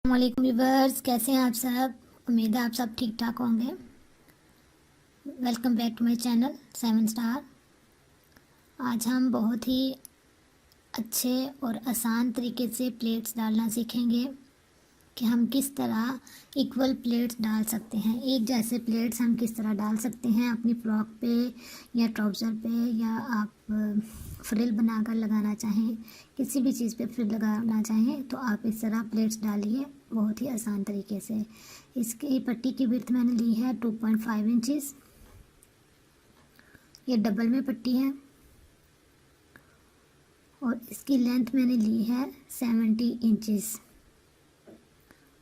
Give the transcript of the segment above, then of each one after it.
वालेकुम व्यूवर्स, कैसे हैं आप सब। उम्मीद है आप सब ठीक ठाक होंगे। Welcome back to my channel 7 star. आज हम बहुत ही अच्छे और आसान तरीके से प्लेट्स डालना सीखेंगे कि हम किस तरह इक्वल प्लेट्स डाल सकते हैं। एक जैसे प्लेट्स हम किस तरह डाल सकते हैं अपनी फ्रॉक पे या ट्राउज़र पे, या आप फ्रिल बनाकर लगाना चाहें, किसी भी चीज़ पे फ्रिल लगाना चाहें तो आप इस तरह प्लेट्स डालिए बहुत ही आसान तरीके से। इसकी पट्टी की विड्थ मैंने ली है 2.5 इंचज़। ये डबल में पट्टी है और इसकी लेंथ मैंने ली है 70 इंचज़।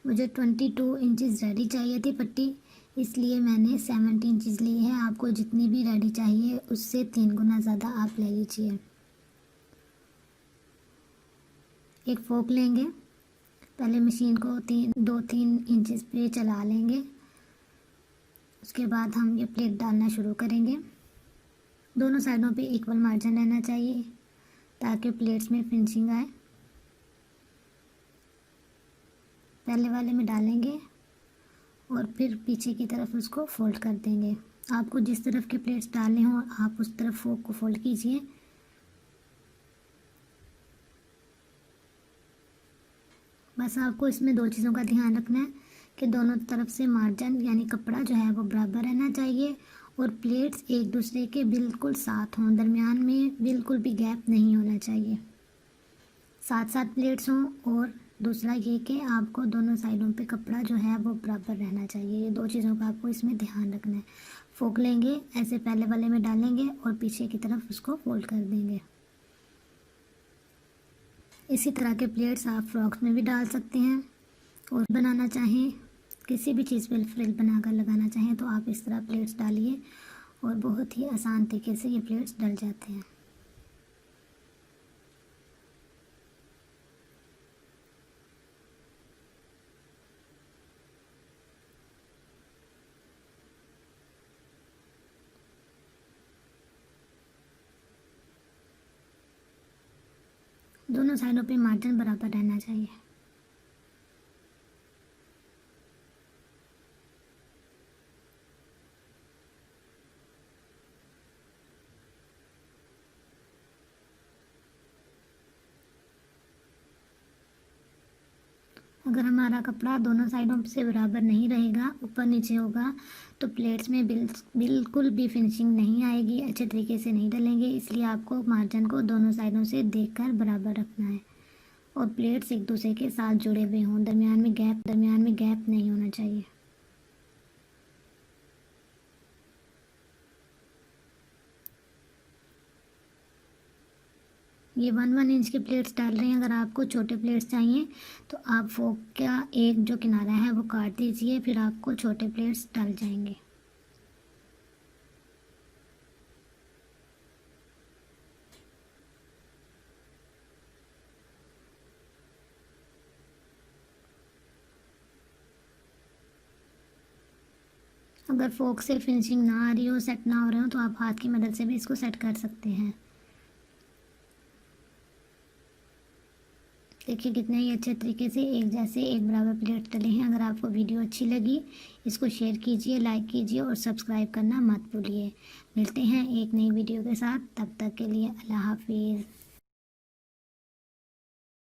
मुझे 22 इंचज़ रेडी चाहिए थी पट्टी, इसलिए मैंने 70 इंचज़ ली है। आपको जितनी भी रेडी चाहिए उससे 3 गुना ज़्यादा आप ले लीजिए। एक फोक लेंगे, पहले मशीन को 2-3 इंचज़ पे चला लेंगे। उसके बाद हम ये प्लेट डालना शुरू करेंगे। दोनों साइडों पे इक्वल मार्जिन रहना चाहिए ताकि प्लेट्स में फिनिशिंग आए। पहले वाले में डालेंगे और फिर पीछे की तरफ उसको फोल्ड कर देंगे। आपको जिस तरफ के प्लेट्स डालने हो आप उस तरफ फोक को फोल्ड कीजिए। बस आपको इसमें 2 चीज़ों का ध्यान रखना है कि दोनों तरफ से मार्जिन यानी कपड़ा जो है वो बराबर रहना चाहिए और प्लेट्स एक दूसरे के बिल्कुल साथ हों, दरमियान में बिल्कुल भी गैप नहीं होना चाहिए। साथ साथ प्लेट्स हों, और दूसरा ये कि आपको दोनों साइडों पे कपड़ा जो है वो बराबर रहना चाहिए। ये 2 चीज़ों का आपको इसमें ध्यान रखना है। फोक लेंगे, ऐसे पहले वाले में डालेंगे और पीछे की तरफ उसको फोल्ड कर देंगे। इसी तरह के प्लेट्स आप फ्रॉक्स में भी डाल सकते हैं, और बनाना चाहें किसी भी चीज़ पर फ्रिल बनाकर लगाना चाहें तो आप इस तरह प्लेट्स डालिए और बहुत ही आसान तरीके से ये प्लेट्स डल जाते हैं। दोनों साइडों पे मार्जिन बराबर रहना चाहिए। अगर हमारा कपड़ा दोनों साइडों से बराबर नहीं रहेगा, ऊपर नीचे होगा, तो प्लेट्स में बिल्कुल भी फिनिशिंग नहीं आएगी, अच्छे तरीके से नहीं डलेंगे। इसलिए आपको मार्जिन को दोनों साइडों से देखकर बराबर रखना है और प्लेट्स एक दूसरे के साथ जुड़े हुए हों, दरमियान में गैप नहीं होना चाहिए। ये 1-1 इंच के प्लेट्स डाल रहे हैं। अगर आपको छोटे प्लेट्स चाहिए तो आप फोक का एक जो किनारा है वो काट दीजिए, फिर आपको छोटे प्लेट्स डल जाएंगे। अगर फोक से फिनिशिंग ना आ रही हो, सेट ना हो रहे हो, तो आप हाथ की मदद से भी इसको सेट कर सकते हैं। देखिए कितने ही अच्छे तरीके से एक जैसे एक बराबर प्लेट डले हैं। अगर आपको वीडियो अच्छी लगी इसको शेयर कीजिए, लाइक कीजिए और सब्सक्राइब करना मत भूलिए। मिलते हैं एक नई वीडियो के साथ, तब तक के लिए अल्लाह हाफिज़।